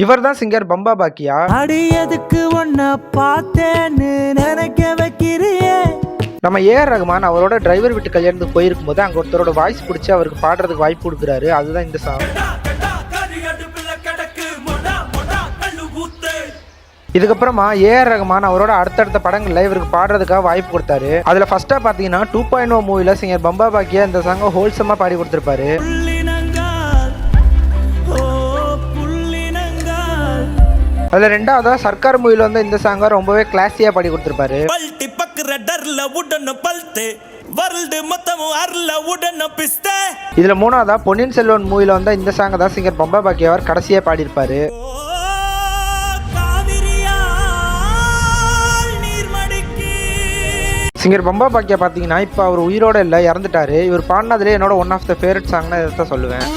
இவர் தான் சிங்கர் பம்பா பாக்கியா. அடியதுக்கு ஒன்ன பார்த்தேன்னு நினைக்க வைக்கிறியே. நம்ம ஏஆர் ரகுமான் அவரோட டிரைவர் வீட்டு கல்யாணத்துக்கு போயிருக்கும் போது அங்க ஒருத்தரோட வாய்ஸ் பிடிச்சி அவருக்கு பாடுறதுக்கு வாய்ப்பு கொடுக்குறாரு. அதுதான் இந்த சாங். இதுக்கப்புறமா ஏஆர் ரகுமான் அவரோட அடுத்தடுத்த படங்கள்ல இவருக்கு பாடுறதுக்காக வாய்ப்பு கொடுத்தாரு. அதுல ஃபர்ஸ்டா பாத்தீங்கன்னா 2.0 மூவில சிங்கர் பம்பா பாக்கியா இந்த சாங்கை ஹோல்சமா பாடி கொடுத்திருப்பாரு. அதுல ரெண்டாவதா சர்க்கார் மூவில வந்து இந்த சாங்கை ரொம்பவே கிளாஸியா பாடி கொடுத்திருப்பாரு. இதுல மூணாவதா பொன்னியின் செல்வன் மூவில வந்து இந்த சாங்கை தான் சிங்கர் பம்பா பாக்கியா அவர் கடைசியா பாடியிருப்பாரு. சிங்கர் பம்பா பாக்கியா பார்த்தீங்கன்னா இப்போ அவர் உயிரோட இல்லை, இறந்துட்டாரு. இவர் பாடினதுலேயே என்னோட ஒன் ஆஃப் த ஃபேவரட் சாங்னா இதை தான் சொல்லுவேன்.